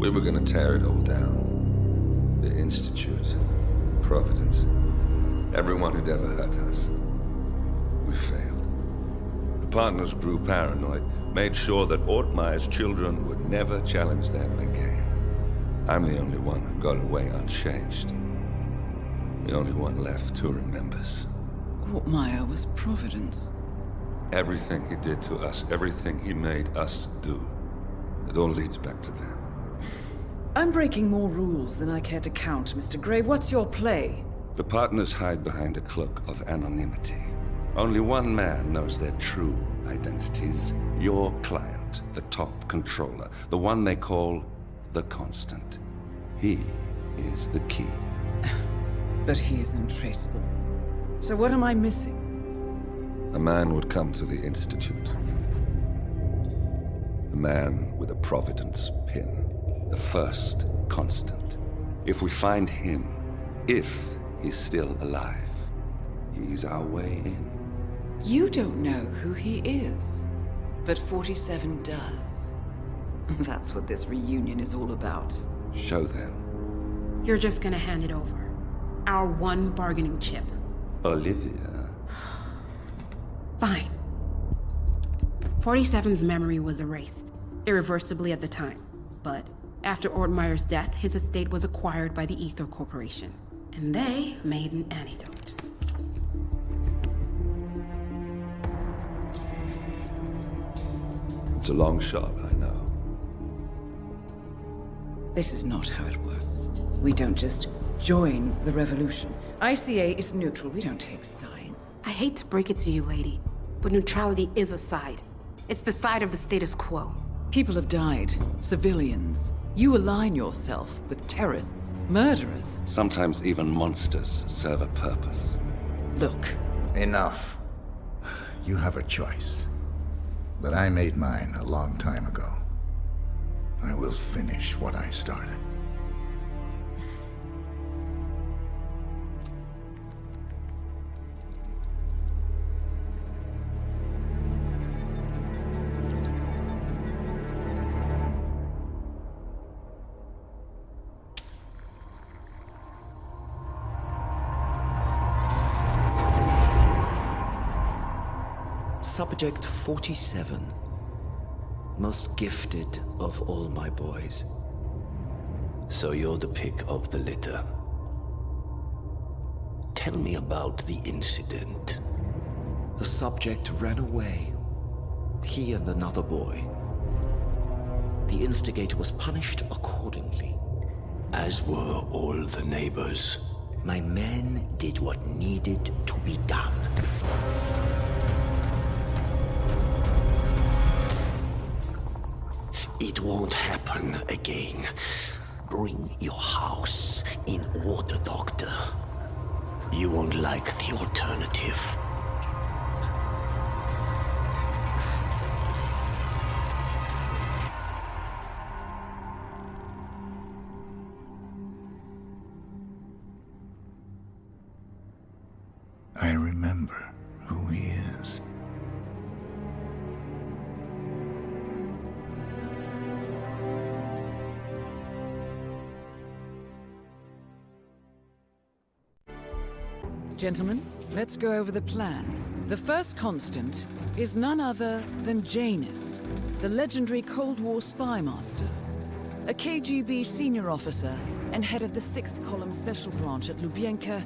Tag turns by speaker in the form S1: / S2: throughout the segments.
S1: We were gonna tear it all down. The Institute, Providence, everyone who'd ever hurt us. We failed. The partners grew paranoid, made sure that Ortmeyer's children would never challenge them again. I'm the only one who got away unchanged. The only one left who remembers.
S2: Ortmeyer was Providence.
S1: Everything he did to us, everything he made us do, it all leads back to them.
S2: I'm breaking more rules than I care to count, Mr. Gray. What's your play?
S1: The partners hide behind a cloak of anonymity. Only one man knows their true identities. Your client, the top controller, the one they call the Constant. He is the key.
S2: But he is untraceable. So what am I missing?
S1: A man would come to the Institute. A man with a Providence pin. The first Constant. If we find him, if he's still alive, he's our way in.
S2: You don't know who he is, but 47 does. That's what this reunion is all about.
S1: Show them.
S3: You're just gonna hand it over. Our one bargaining chip.
S1: Olivia.
S3: Fine. 47's memory was erased, irreversibly at the time. But after Ortmeyer's death, his estate was acquired by the Ether Corporation. And they made an antidote.
S1: It's a long shot, I know.
S2: This is not how it works. We don't just join the revolution. ICA is neutral. We don't take sides.
S3: I hate to break it to you, lady, but neutrality is a side. It's the side of the status quo.
S2: People have died. Civilians. You align yourself with terrorists, murderers.
S1: Sometimes even monsters serve a purpose.
S2: Look.
S4: Enough. You have a choice. But I made mine a long time ago. I will finish what I started.
S5: Subject 47. Most gifted of all my boys. So you're the pick of the litter. Tell me about the incident. The subject ran away. He and another boy. The instigator was punished accordingly. As were all the neighbors. My men did what needed to be done. It won't happen again. Bring your house in order, Doctor. You won't like the alternative.
S4: I remember who he is.
S2: Gentlemen, let's go over the plan. The first Constant is none other than Janus, the legendary Cold War spy master, a KGB senior officer and head of the 6th Column Special Branch at Lubyanka.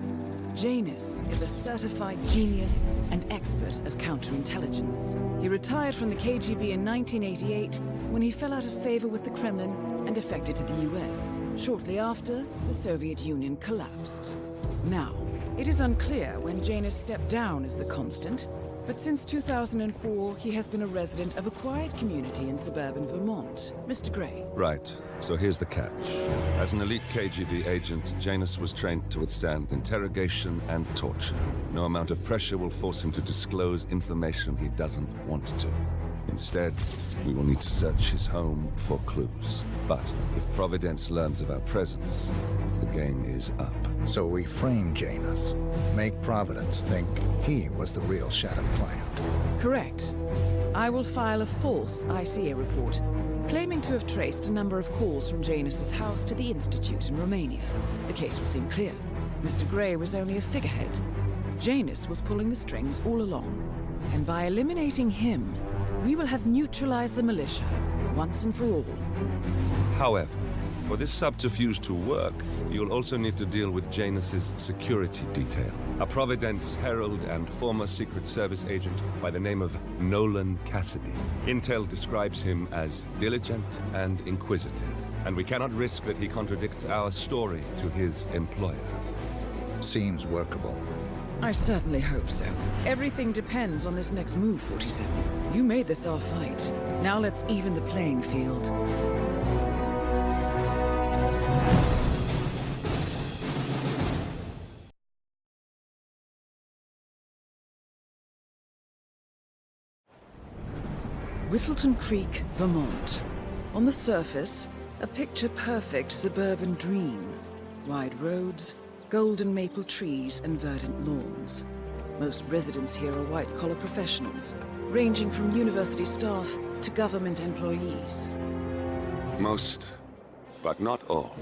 S2: Janus is a certified genius and expert of counterintelligence. He retired from the KGB in 1988 when he fell out of favor with the Kremlin and defected to the US. Shortly after, the Soviet Union collapsed. Now, it is unclear when Janus stepped down as the Constant, but since 2004, he has been a resident of a quiet community in suburban Vermont. Mr. Gray.
S1: Right. So here's the catch. As an elite KGB agent, Janus was trained to withstand interrogation and torture. No amount of pressure will force him to disclose information he doesn't want to. Instead, we will need to search his home for clues. But if Providence learns of our presence, the game is up.
S4: So we frame Janus, make Providence think he was the real shattered plant.
S2: Correct. I will file a false ICA report, claiming to have traced a number of calls from Janus's house to the Institute in Romania. The case will seem clear. Mr. Gray was only a figurehead. Janus was pulling the strings all along. And by eliminating him, we will have neutralized the militia, once and for all.
S1: However, for this subterfuge to work, you'll also need to deal with Janus's security detail. A Providence herald and former Secret Service agent by the name of Nolan Cassidy. Intel describes him as diligent and inquisitive, and we cannot risk that he contradicts our story to his employer.
S4: Seems workable.
S2: I certainly hope so. Everything depends on this next move, 47. You made this our fight. Now let's even the playing field. Whittleton Creek, Vermont. On the surface, a picture-perfect suburban dream. Wide roads, golden maple trees and verdant lawns. Most residents here are white-collar professionals, ranging from university staff to government employees.
S1: Most, but not all.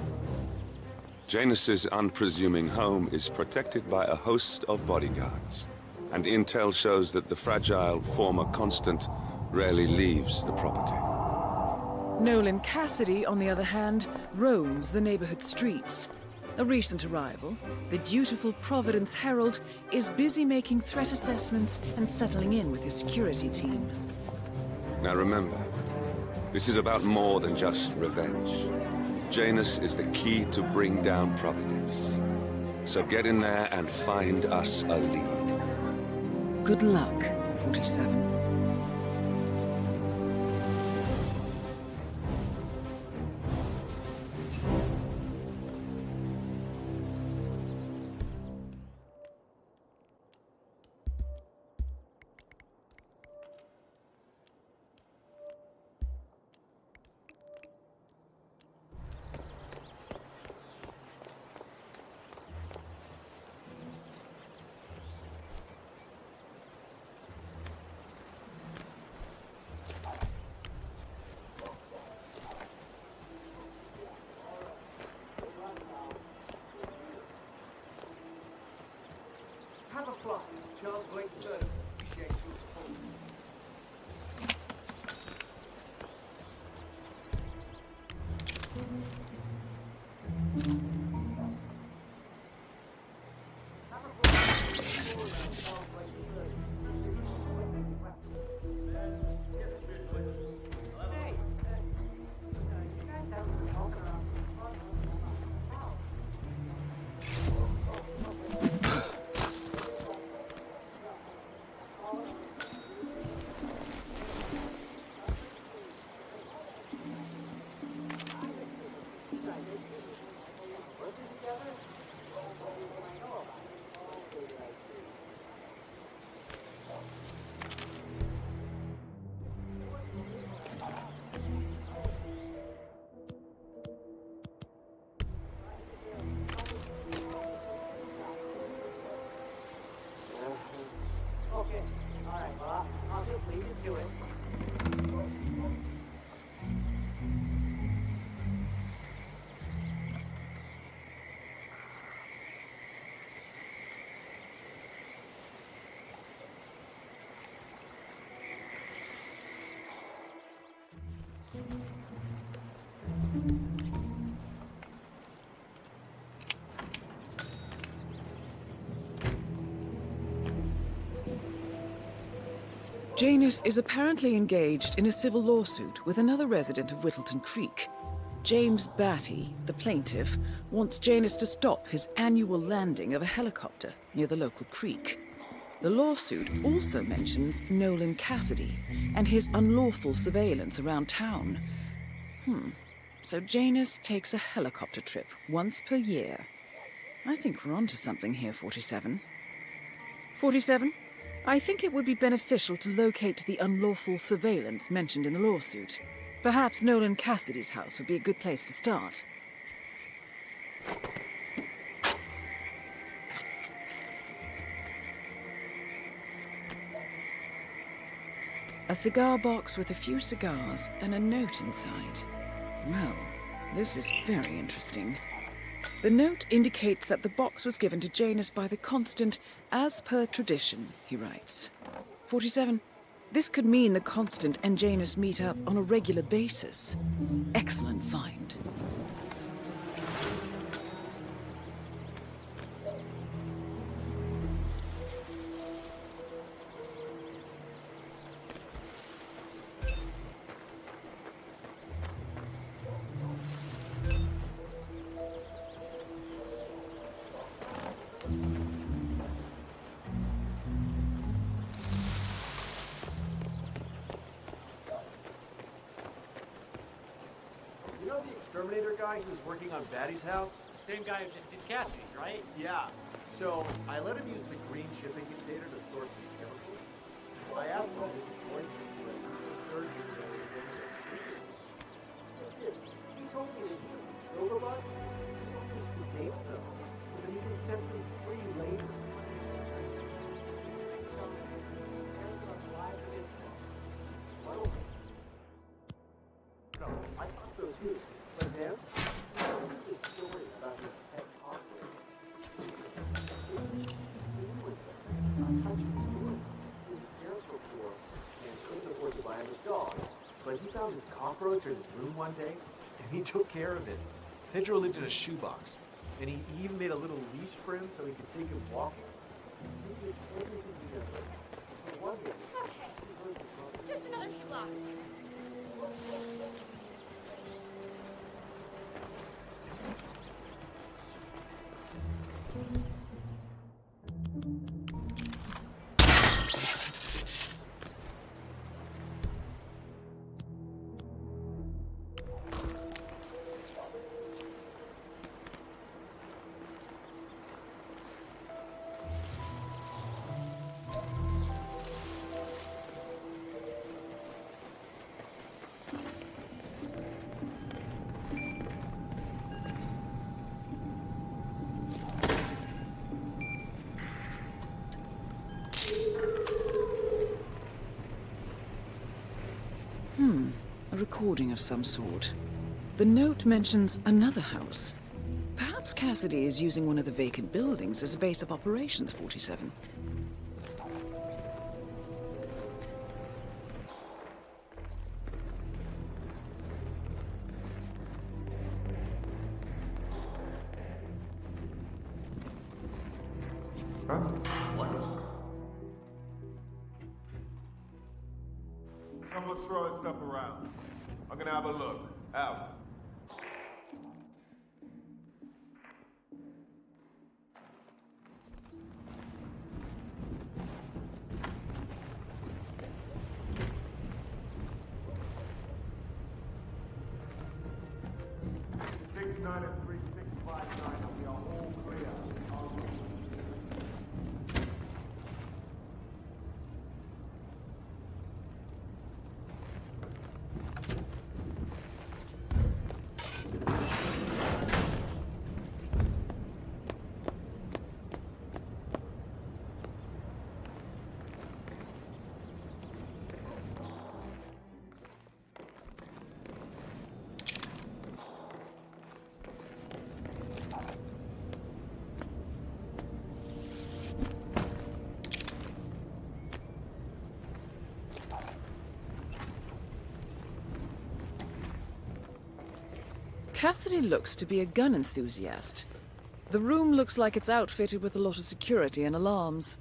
S1: Janus's unpresuming home is protected by a host of bodyguards, and intel shows that the fragile former constant rarely leaves the property.
S2: Nolan Cassidy, on the other hand, roams the neighborhood streets. A recent arrival, the dutiful Providence Herald is busy making threat assessments and settling in with his security team.
S1: Now remember, this is about more than just revenge. Janus is the key to bring down Providence. So get in there and find us a lead.
S2: Good luck, 47. Janus is apparently engaged in a civil lawsuit with another resident of Whittleton Creek. James Batty, the plaintiff, wants Janus to stop his annual landing of a helicopter near the local creek. The lawsuit also mentions Nolan Cassidy and his unlawful surveillance around town. So Janus takes a helicopter trip once per year. I think we're onto something here, 47. 47? I think it would be beneficial to locate the unlawful surveillance mentioned in the lawsuit. Perhaps Nolan Cassidy's house would be a good place to start. A cigar box with a few cigars and a note inside. Well, this is very interesting. The note indicates that the box was given to Janus by the Constant as per tradition, he writes. 47. This could mean the Constant and Janus meet up on a regular basis. Excellent find.
S6: Exterminator guy who was working on Batty's house?
S7: Same guy who just did Cassidy's, right?
S6: Yeah. So I let him use the green shipping container to store some chemicals. I asked him if he was going to do it. He told me that the robot uses the date though, so that he can set them free later. I thought so too. But then, this story about his pet operator. His parents were poor and couldn't afford to buy him a dog. But he found his cockroach in his room one day, and he took care of it. Pedro lived in a shoebox, and he even made a little leash for him so he could take him walking. He did everything together. For one day,
S8: Okay, just another few blocks.
S2: A recording of some sort. The note mentions another house. Perhaps Cassidy is using one of the vacant buildings as a base of operations, 47.
S9: Someone's throwing stuff around. I'm gonna have a look. Out. Nine and 3659. We are all clear.
S2: Cassidy looks to be a gun enthusiast. The room looks like it's outfitted with a lot of security and alarms.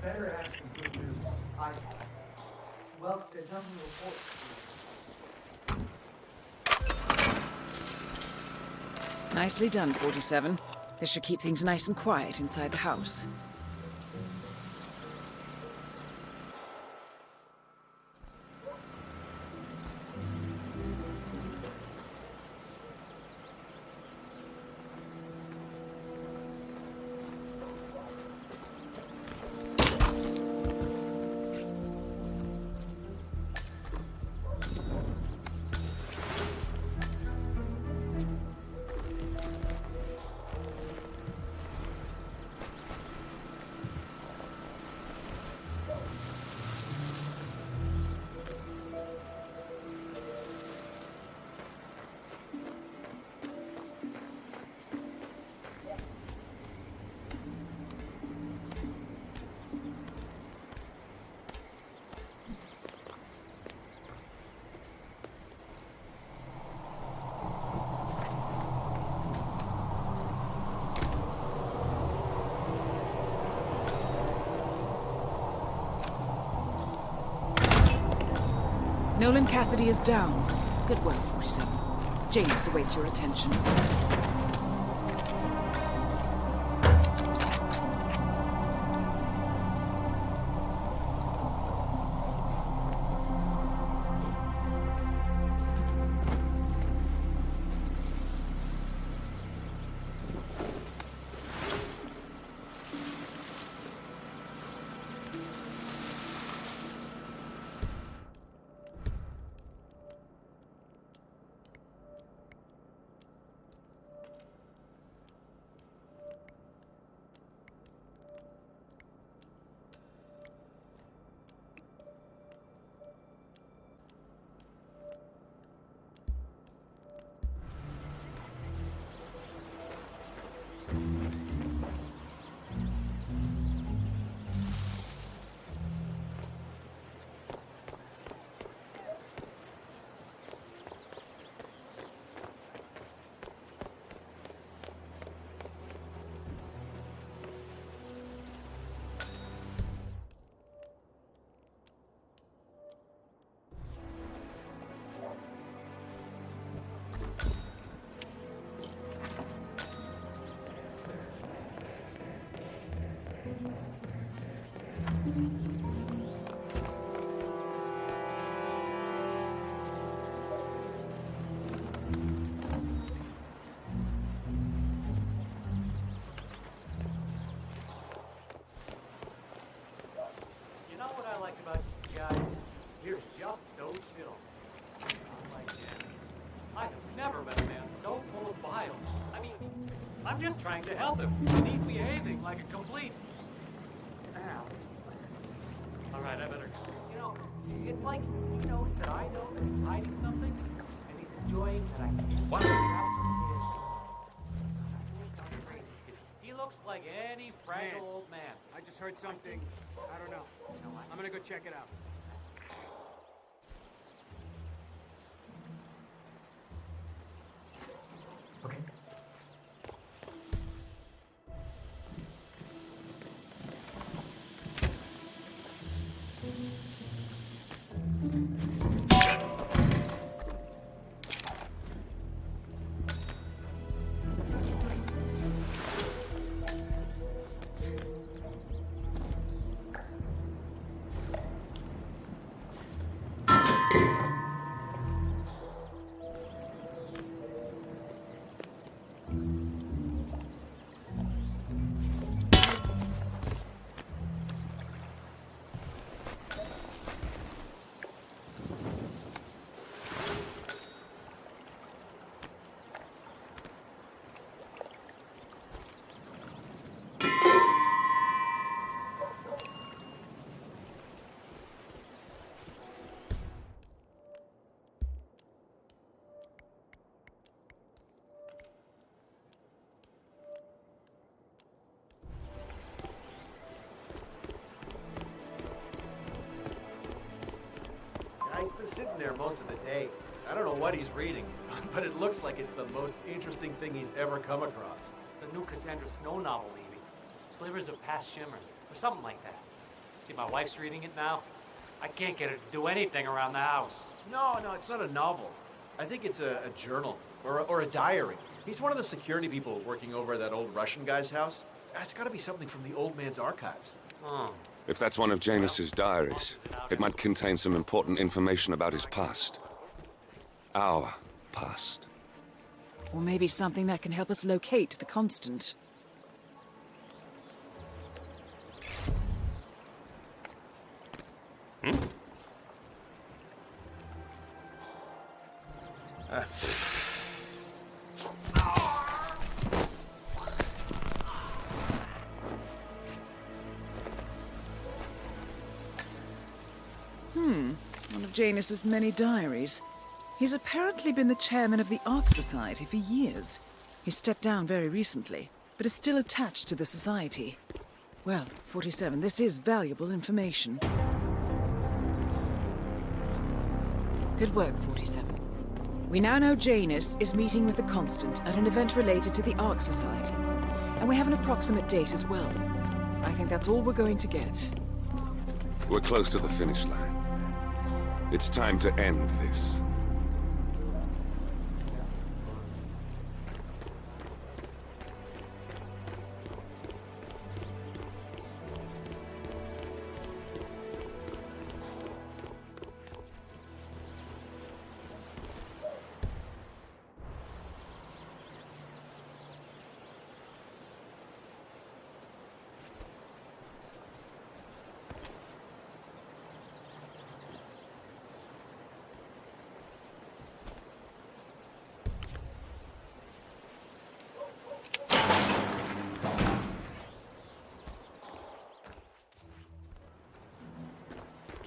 S6: better ask him who knew. Well, there's nothing to report.
S2: Nicely done, 47. This should keep things nice and quiet inside the house. Nolan Cassidy is down. Good work, 47. Janus awaits your attention.
S7: I'm just trying to help him, and he's behaving like a complete ass. All right, I better. You know, it's like he knows that I know that he's hiding something, and he's enjoying that I can
S5: What?
S7: He looks like any fragile old man.
S10: I just heard something. I don't know. I'm gonna go check it out.
S6: Okay. He's been sitting there most of the day. I don't know what he's reading, but it looks like it's the most interesting thing he's ever come across.
S7: The new Cassandra Snow novel, maybe. Slivers of past shimmers, or something like that. See, my wife's reading it now. I can't get her to do anything around the house.
S6: No, it's not a novel. I think it's a journal or a diary. He's one of the security people working over at that old Russian guy's house. It's got to be something from the old man's archives.
S7: Oh.
S1: If that's one of Janus's diaries, it might contain some important information about his past. Our past.
S2: Or maybe something that can help us locate the Constant. One of Janus's many diaries. He's apparently been the chairman of the Ark Society for years. He stepped down very recently, but is still attached to the society. Well, 47, this is valuable information. Good work, 47. We now know Janus is meeting with the Constant at an event related to the Ark Society. And we have an approximate date as well. I think that's all we're going to get.
S1: We're close to the finish line. It's time to end this.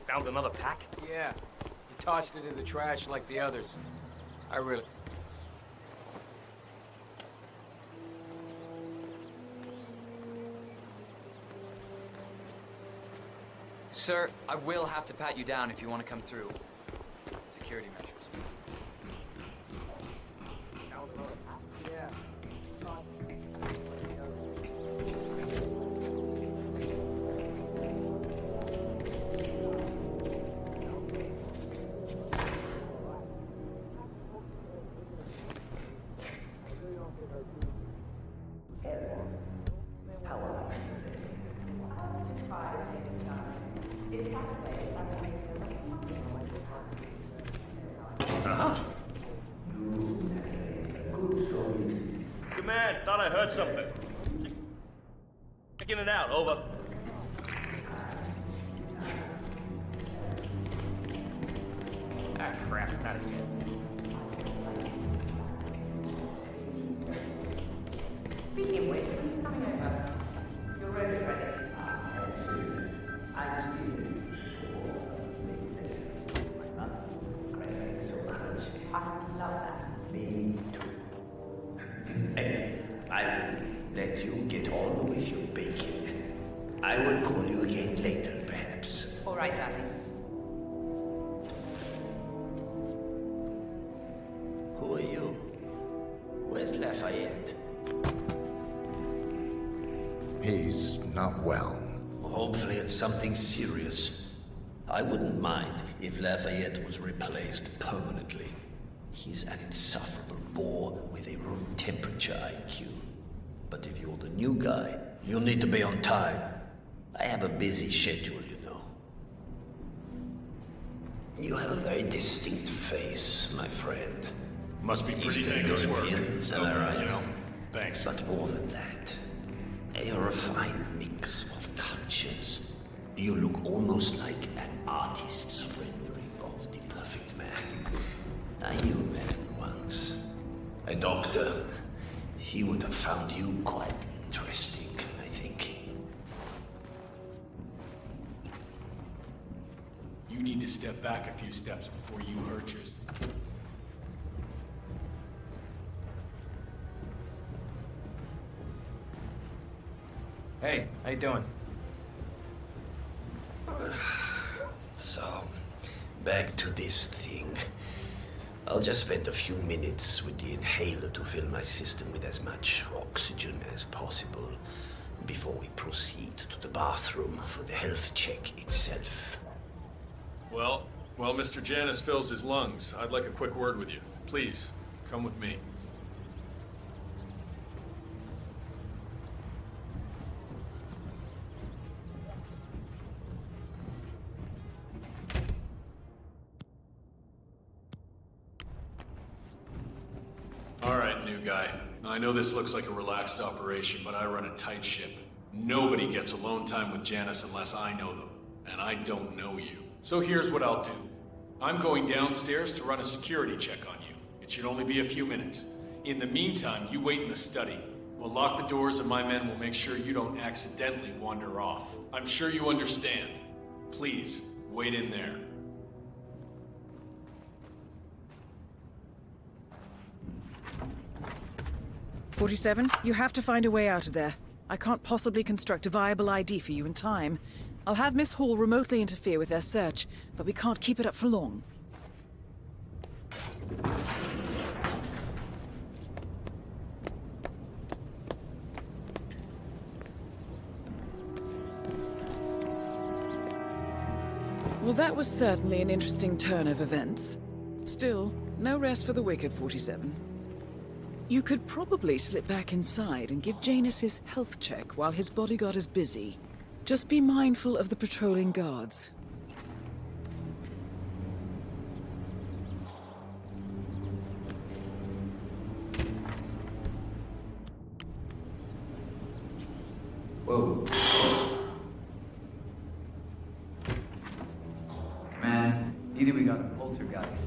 S11: Found another pack?
S10: Yeah. He tossed it in the trash like the others. I really... Sir, I will have to pat you down if you want to come through. Security measures.
S11: Command, thought I heard something. Check in and out, over. Ah, crap, not again.
S12: Speaking with, coming over. You're ready, ready. I'm Stephen. Great, so much. I love that. Me too. And I will let you get on with your baking. I will call you again later, perhaps. All right, darling. Who are you? Where's Lafayette?
S4: He's not well.
S12: Hopefully it's something serious. I wouldn't mind if Lafayette was replaced permanently. He's an insufferable bore with a room temperature IQ. But if you're the new guy, you'll need to be on time. I have a busy schedule, you know. You have a very distinct face, my friend.
S11: Must be pretty dangerous work.
S12: Is that right?
S11: You know, thanks.
S12: But more than that, a refined mix of cultures. You look almost like an artist's rendering of the perfect man. I knew a man once. A doctor. He would have found you quite interesting, I think.
S13: You need to step back a few steps before you hurt yourself.
S10: Hey, how you doing?
S12: So, back to this thing. I'll just spend a few minutes with the inhaler to fill my system with as much oxygen as possible. before we proceed to the bathroom for the health check itself.
S13: Well, while Mr. Janus fills his lungs, I'd like a quick word with you. Please, come with me. All right, new guy. I know this looks like a relaxed operation, but I run a tight ship. Nobody gets alone time with Janus unless I know them, and I don't know you. So here's what I'll do. I'm going downstairs to run a security check on you. It should only be a few minutes. In the meantime, you wait in the study. We'll lock the doors and my men will make sure you don't accidentally wander off. I'm sure you understand. Please, wait in there.
S2: "47, you have to find a way out of there. I can't possibly construct a viable ID for you in time. I'll have Miss Hall remotely interfere with their search, but we can't keep it up for long." Well, that was certainly an interesting turn of events. Still, no rest for the wicked, 47. You could probably slip back inside and give Janus his health check while his bodyguard is busy. Just be mindful of the patrolling guards.
S10: Whoa. Command, either we got a poltergeist.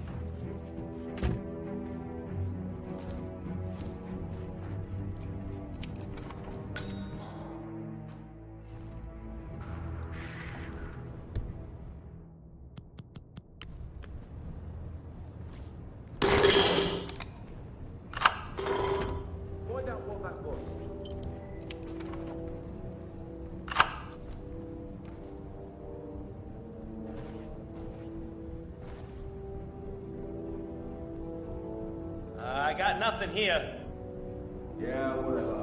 S11: I got nothing here.
S9: Yeah, whatever.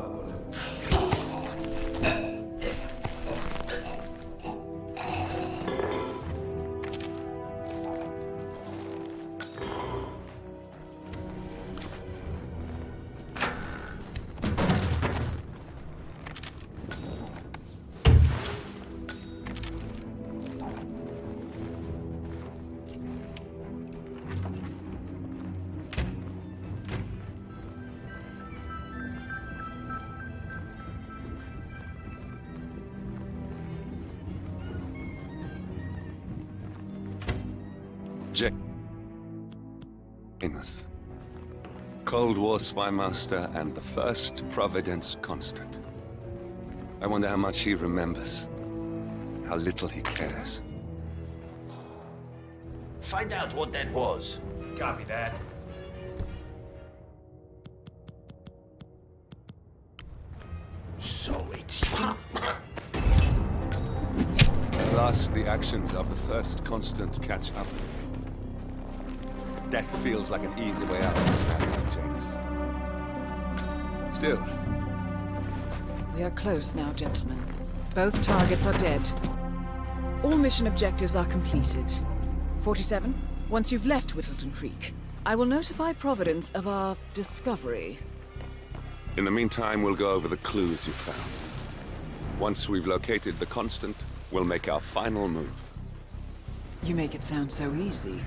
S1: Janus, Cold War spy master and the first Providence constant. I wonder how much he remembers, how little he cares.
S12: Find out what that was.
S11: Copy that.
S12: So it's you.
S1: At last, the actions of the first constant catch up. Death feels like an easy way out of the matter, Janus. Still.
S2: We are close now, gentlemen. Both targets are dead. All mission objectives are completed. 47, once you've left Whittleton Creek, I will notify Providence of our discovery.
S1: In the meantime, we'll go over the clues you found. Once we've located the constant, we'll make our final move.
S2: You make it sound so easy.